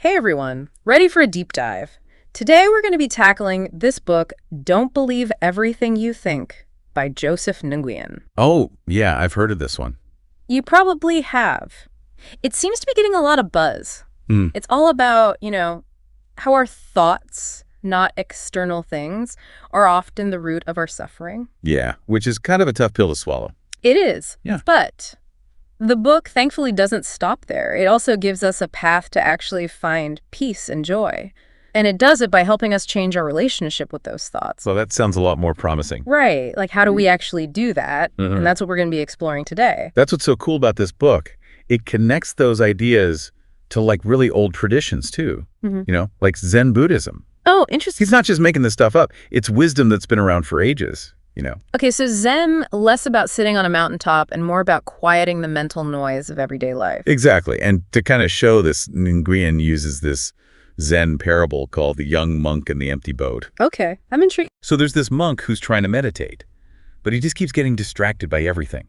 Hey everyone, ready for a deep dive? Today we're going to be tackling this book, Don't Believe Everything You Think, by Joseph Nguyen. Oh, yeah, I've heard of this one. You probably have. It seems to be getting a lot of buzz. Hmm. It's all about, how our thoughts, not external things, are often the root of our suffering. Yeah, which is kind of a tough pill to swallow. It is. Yeah. But the book thankfully doesn't stop there. It also gives us a path to actually find peace and joy. And it does it by helping us change our relationship with those thoughts. So that sounds a lot more promising. Right. Like, how do we actually do that? Mhm. And that's what we're going to be exploring today. That's what's so cool about this book. It connects those ideas to like really old traditions too, like Zen Buddhism. Oh, interesting. He's not just making this stuff up. It's wisdom that's been around for ages, Okay, so Zen, less about sitting on a mountaintop and more about quieting the mental noise of everyday life. Exactly. And to kind of show this, Nguyen uses this Zen parable called The Young Monk and the Empty Boat. Okay, I'm intrigued. So there's this monk who's trying to meditate, but he just keeps getting distracted by everything.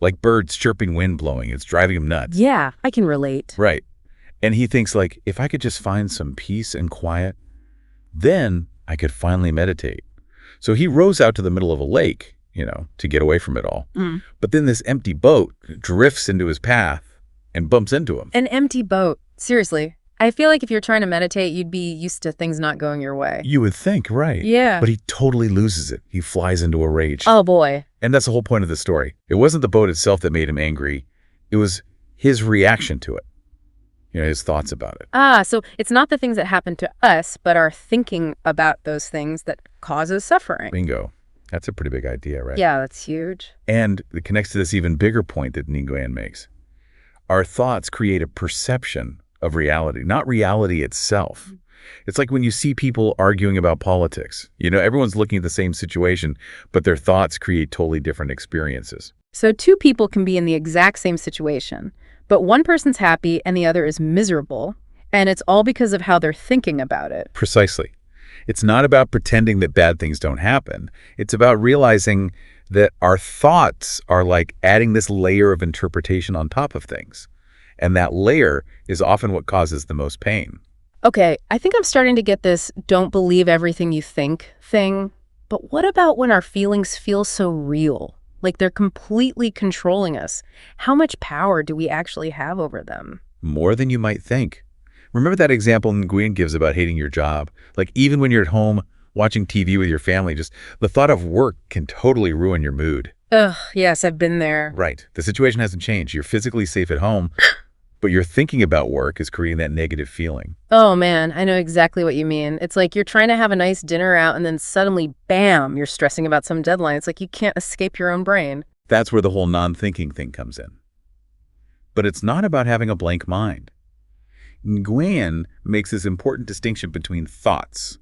Like birds chirping, wind blowing. It's driving him nuts. Yeah, I can relate. Right. And he thinks like, if I could just find some peace and quiet, then I could finally meditate. So he rows out to the middle of a lake, to get away from it all. But then this empty boat drifts into his path and bumps into him. An empty boat. Seriously. I feel like if you're trying to meditate, you'd be used to things not going your way. You would think, right? Yeah. But he totally loses it. He flies into a rage. Oh, boy. And that's the whole point of the story. It wasn't the boat itself that made him angry. It was his reaction to it. His thoughts about it. Ah, so it's not the things that happen to us, but our thinking about those things that causes suffering. Bingo. That's a pretty big idea, right? Yeah, that's huge. And it connects to this even bigger point that Nguyen makes. Our thoughts create a perception of reality, not reality itself. It's like when you see people arguing about politics. Everyone's looking at the same situation, but their thoughts create totally different experiences. So two people can be in the exact same situation, but one person's happy and the other is miserable, and it's all because of how they're thinking about it. Precisely. It's not about pretending that bad things don't happen. It's about realizing that our thoughts are like adding this layer of interpretation on top of things. And that layer is often what causes the most pain. Okay, I think I'm starting to get this don't believe everything you think thing. But what about when our feelings feel so real? Like they're completely controlling us. How much power do we actually have over them? More than you might think. Remember that example Nguyen gives about hating your job? Like even when you're at home watching TV with your family, just the thought of work can totally ruin your mood. Ugh, yes, I've been there. Right. The situation hasn't changed. You're physically safe at home, but your thinking about work is creating that negative feeling. Oh man, I know exactly what you mean. It's like you're trying to have a nice dinner out and then suddenly, bam, you're stressing about some deadline. It's like you can't escape your own brain. That's where the whole non-thinking thing comes in. But it's not about having a blank mind. Nguyen makes this important distinction between thoughts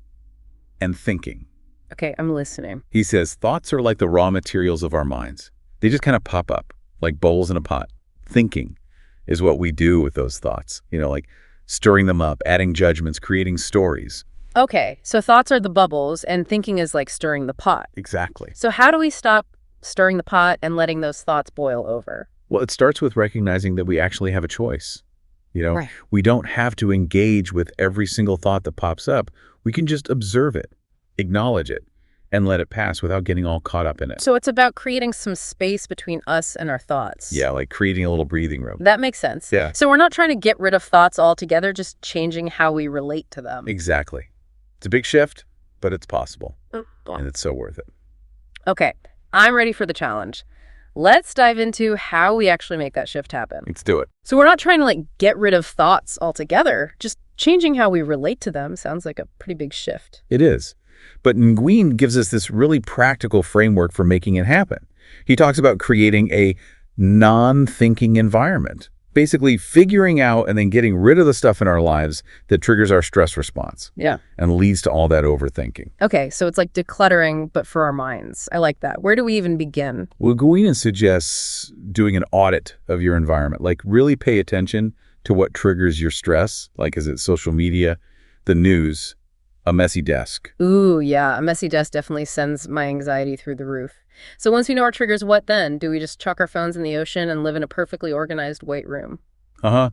and thinking. Okay, I'm listening. He says thoughts are like the raw materials of our minds. They just kind of pop up like bowls in a pot. Thinking is what we do with those thoughts, like stirring them up, adding judgments, creating stories. Okay, so thoughts are the bubbles and thinking is like stirring the pot. Exactly. So how do we stop stirring the pot and letting those thoughts boil over? Well, it starts with recognizing that we actually have a choice. Right. We don't have to engage with every single thought that pops up. We can just observe it, acknowledge it, and let it pass without getting all caught up in it. So it's about creating some space between us and our thoughts. Yeah, like creating a little breathing room. That makes sense. Yeah. So we're not trying to get rid of thoughts altogether, just changing how we relate to them. Exactly. It's a big shift, but it's possible. And it's so worth it. Okay, I'm ready for the challenge. Let's dive into how we actually make that shift happen. Let's do it. So we're not trying to get rid of thoughts altogether. Just changing how we relate to them sounds like a pretty big shift. It is. But Nguyen gives us this really practical framework for making it happen. He talks about creating a non-thinking environment, basically figuring out and then getting rid of the stuff in our lives that triggers our stress response. Yeah. And leads to all that overthinking. Okay, so it's like decluttering, but for our minds. I like that. Where do we even begin? Well, Nguyen suggests doing an audit of your environment, like really pay attention to what triggers your stress, like is it social media, the news, a messy desk. Ooh, yeah, a messy desk definitely sends my anxiety through the roof. So once we know our triggers, what then? Do we just chuck our phones in the ocean and live in a perfectly organized white room? Uh-huh.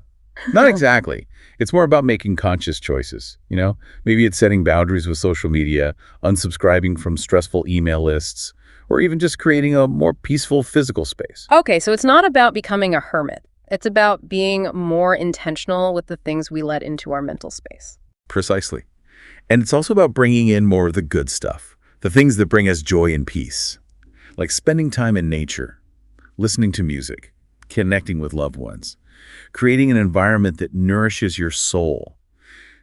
Not exactly. It's more about making conscious choices, you know? Maybe it's setting boundaries with social media, unsubscribing from stressful email lists, or even just creating a more peaceful physical space. Okay, so it's not about becoming a hermit. It's about being more intentional with the things we let into our mental space. Precisely. And it's also about bringing in more of the good stuff, the things that bring us joy and peace, like spending time in nature, listening to music, connecting with loved ones, creating an environment that nourishes your soul,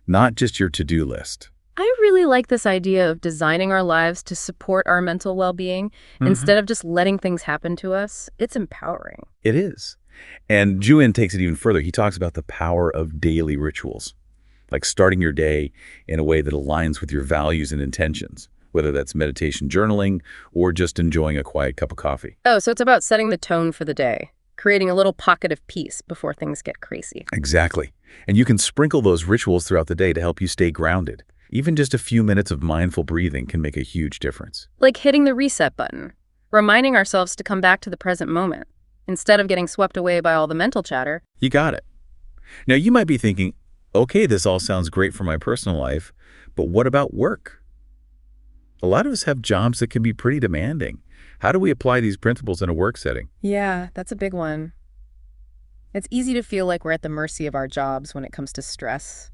not just your to-do list. I really like this idea of designing our lives to support our mental well-being instead of just letting things happen to us. It's empowering. It is. And Nguyen takes it even further. He talks about the power of daily rituals, like starting your day in a way that aligns with your values and intentions, whether that's meditation, journaling, or just enjoying a quiet cup of coffee. Oh, so it's about setting the tone for the day, creating a little pocket of peace before things get crazy. Exactly. And you can sprinkle those rituals throughout the day to help you stay grounded. Even just a few minutes of mindful breathing can make a huge difference. Like hitting the reset button, reminding ourselves to come back to the present moment, instead of getting swept away by all the mental chatter. You got it. Now, you might be thinking, okay, this all sounds great for my personal life, but what about work? A lot of us have jobs that can be pretty demanding. How do we apply these principles in a work setting? Yeah, that's a big one. It's easy to feel like we're at the mercy of our jobs when it comes to stress.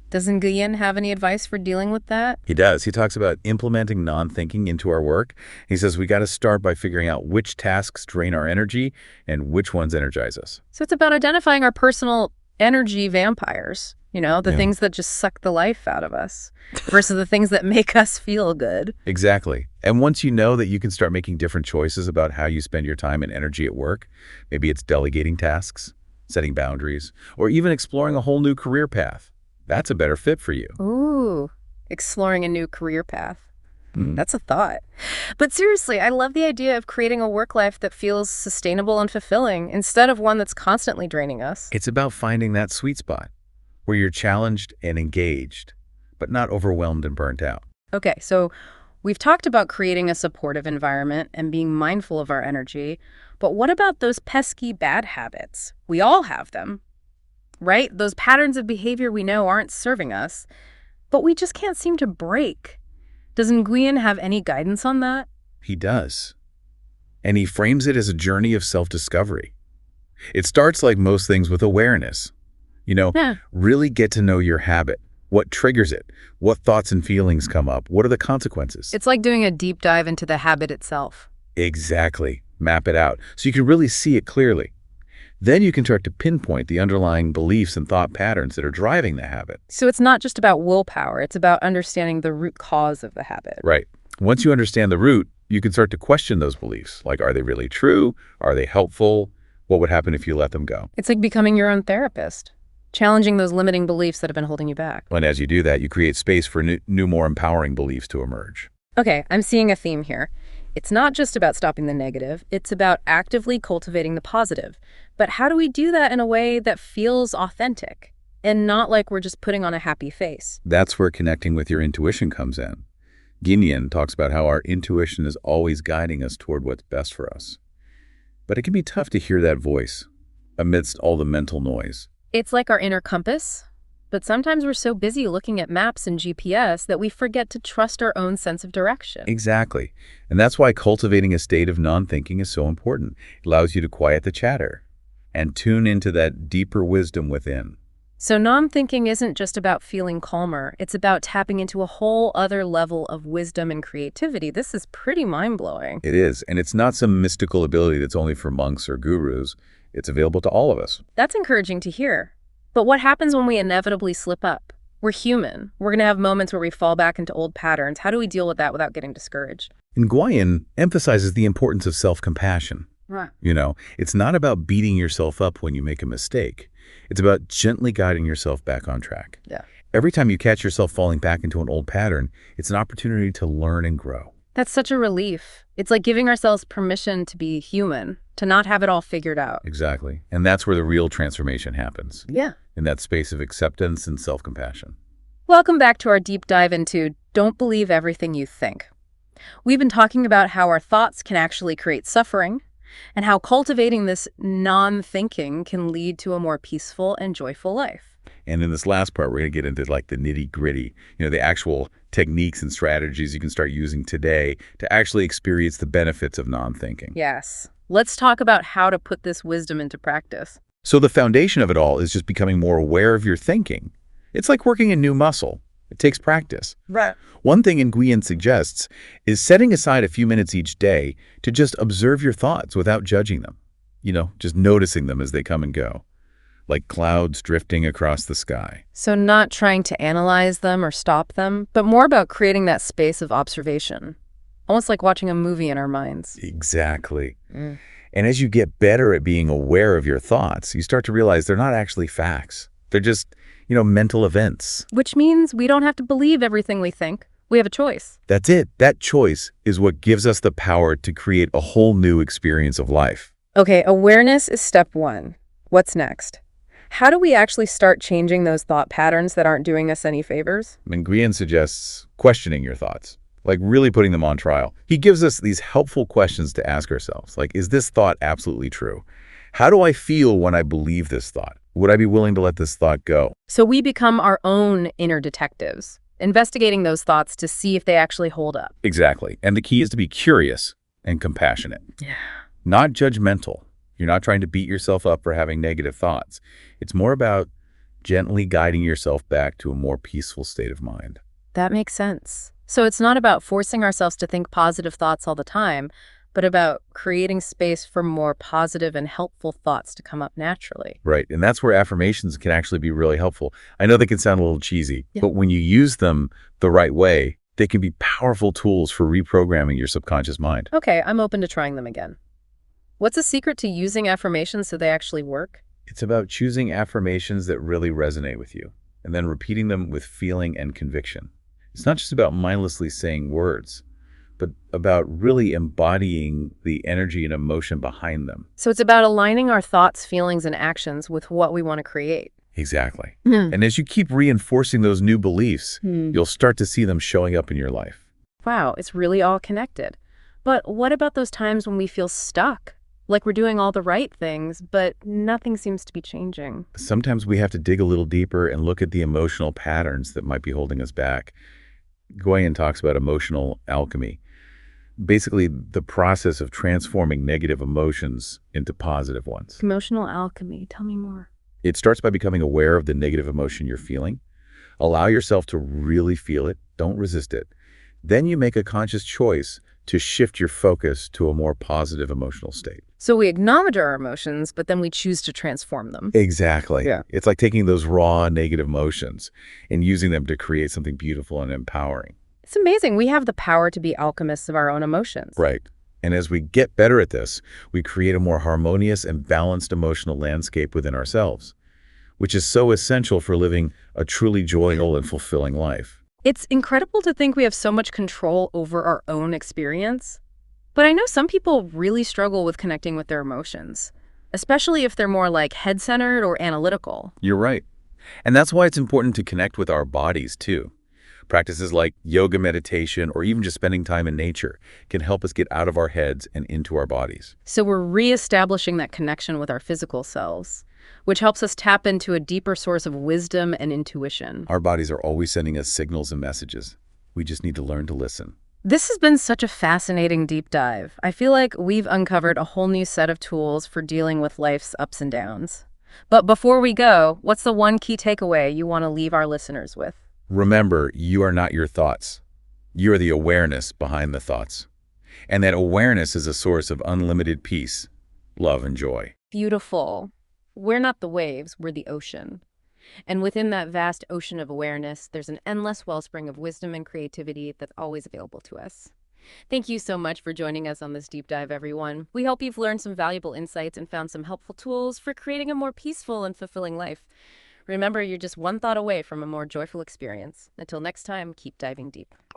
Does Nguyen have any advice for dealing with that? He does. He talks about implementing non-thinking into our work. He says we got to start by figuring out which tasks drain our energy and which ones energize us. So it's about identifying our personal energy vampires, the things that just suck the life out of us versus the things that make us feel good. Exactly. And once you know that you can start making different choices about how you spend your time and energy at work, maybe it's delegating tasks, setting boundaries, or even exploring a whole new career path. That's a better fit for you. Ooh, exploring a new career path. That's a thought. But seriously, I love the idea of creating a work life that feels sustainable and fulfilling instead of one that's constantly draining us. It's about finding that sweet spot where you're challenged and engaged, but not overwhelmed and burnt out. Okay, so we've talked about creating a supportive environment and being mindful of our energy, but what about those pesky bad habits? We all have them. Right? Those patterns of behavior we know aren't serving us, but we just can't seem to break. Does Nguyen have any guidance on that? He does. And he frames it as a journey of self-discovery. It starts like most things with awareness. Really get to know your habit. What triggers it? What thoughts and feelings come up? What are the consequences? It's like doing a deep dive into the habit itself. Exactly. Map it out so you can really see it clearly. Then you can start to pinpoint the underlying beliefs and thought patterns that are driving the habit. So it's not just about willpower, it's about understanding the root cause of the habit. Right. Once you understand the root, you can start to question those beliefs. Like, are they really true? Are they helpful? What would happen if you let them go? It's like becoming your own therapist, challenging those limiting beliefs that have been holding you back. And as you do that, you create space for new, more empowering beliefs to emerge. Okay, I'm seeing a theme here. It's not just about stopping the negative, it's about actively cultivating the positive. But how do we do that in a way that feels authentic and not like we're just putting on a happy face? That's where connecting with your intuition comes in. Nguyen talks about how our intuition is always guiding us toward what's best for us. But it can be tough to hear that voice amidst all the mental noise. It's like our inner compass, but sometimes we're so busy looking at maps and GPS that we forget to trust our own sense of direction. Exactly. And that's why cultivating a state of non-thinking is so important. It allows you to quiet the chatter and tune into that deeper wisdom within. So non-thinking isn't just about feeling calmer. It's about tapping into a whole other level of wisdom and creativity. This is pretty mind-blowing. It is. And it's not some mystical ability that's only for monks or gurus. It's available to all of us. That's encouraging to hear. But what happens when we inevitably slip up? We're human. We're going to have moments where we fall back into old patterns. How do we deal with that without getting discouraged? Nguyen emphasizes the importance of self-compassion. Right. It's not about beating yourself up when you make a mistake. It's about gently guiding yourself back on track. Yeah. Every time you catch yourself falling back into an old pattern, it's an opportunity to learn and grow. That's such a relief. It's like giving ourselves permission to be human, to not have it all figured out. Exactly. And that's where the real transformation happens. Yeah. In that space of acceptance and self-compassion. Welcome back to our deep dive into Don't Believe Everything You Think. We've been talking about how our thoughts can actually create suffering, and how cultivating this non-thinking can lead to a more peaceful and joyful life. And in this last part, we're going to get into like the nitty-gritty, the actual techniques and strategies you can start using today to actually experience the benefits of non-thinking. Yes. Let's talk about how to put this wisdom into practice. So the foundation of it all is just becoming more aware of your thinking. It's like working a new muscle. It takes practice. Right. One thing Nguyen suggests is setting aside a few minutes each day to just observe your thoughts without judging them. Just noticing them as they come and go, like clouds drifting across the sky. So not trying to analyze them or stop them, but more about creating that space of observation. Almost like watching a movie in our minds. Exactly. And as you get better at being aware of your thoughts, you start to realize they're not actually facts. They're just, mental events. Which means we don't have to believe everything we think. We have a choice. That's it. That choice is what gives us the power to create a whole new experience of life. Okay, awareness is step one. What's next? How do we actually start changing those thought patterns that aren't doing us any favors? Nguyen suggests questioning your thoughts, like really putting them on trial. He gives us these helpful questions to ask ourselves, like, is this thought absolutely true? How do I feel when I believe this thought? Would I be willing to let this thought go? So we become our own inner detectives, investigating those thoughts to see if they actually hold up. Exactly. And the key is to be curious and compassionate. Yeah. Not judgmental. You're not trying to beat yourself up for having negative thoughts. It's more about gently guiding yourself back to a more peaceful state of mind. That makes sense. So it's not about forcing ourselves to think positive thoughts all the time, but about creating space for more positive and helpful thoughts to come up naturally. Right. And that's where affirmations can actually be really helpful. I know they can sound a little cheesy, but when you use them the right way, they can be powerful tools for reprogramming your subconscious mind. Okay, I'm open to trying them again. What's the secret to using affirmations so they actually work? It's about choosing affirmations that really resonate with you and then repeating them with feeling and conviction. It's not just about mindlessly saying words, but about really embodying the energy and emotion behind them. So it's about aligning our thoughts, feelings, and actions with what we want to create. Exactly. And as you keep reinforcing those new beliefs, you'll start to see them showing up in your life. Wow, it's really all connected. But what about those times when we feel stuck? Like we're doing all the right things, but nothing seems to be changing. Sometimes we have to dig a little deeper and look at the emotional patterns that might be holding us back. Nguyen talks about emotional alchemy. Basically, the process of transforming negative emotions into positive ones. Emotional alchemy. Tell me more. It starts by becoming aware of the negative emotion you're feeling. Allow yourself to really feel it. Don't resist it. Then you make a conscious choice to shift your focus to a more positive emotional state. So we acknowledge our emotions, but then we choose to transform them. Exactly. Yeah. It's like taking those raw negative emotions and using them to create something beautiful and empowering. It's amazing. We have the power to be alchemists of our own emotions. Right. And as we get better at this, we create a more harmonious and balanced emotional landscape within ourselves, which is so essential for living a truly joyful and fulfilling life. It's incredible to think we have so much control over our own experience. But I know some people really struggle with connecting with their emotions, especially if they're more like head-centered or analytical. You're right. And that's why it's important to connect with our bodies, too. Practices like yoga meditation or even just spending time in nature can help us get out of our heads and into our bodies. So we're reestablishing that connection with our physical selves, which helps us tap into a deeper source of wisdom and intuition. Our bodies are always sending us signals and messages. We just need to learn to listen. This has been such a fascinating deep dive. I feel like we've uncovered a whole new set of tools for dealing with life's ups and downs. But before we go, what's the one key takeaway you want to leave our listeners with? Remember, you are not your thoughts. You are the awareness behind the thoughts. And that awareness is a source of unlimited peace, love, and joy. Beautiful. We're not the waves, we're the ocean. And within that vast ocean of awareness, there's an endless wellspring of wisdom and creativity that's always available to us. Thank you so much for joining us on this deep dive, everyone. We hope you've learned some valuable insights and found some helpful tools for creating a more peaceful and fulfilling life. Remember, you're just one thought away from a more joyful experience. Until next time, keep diving deep.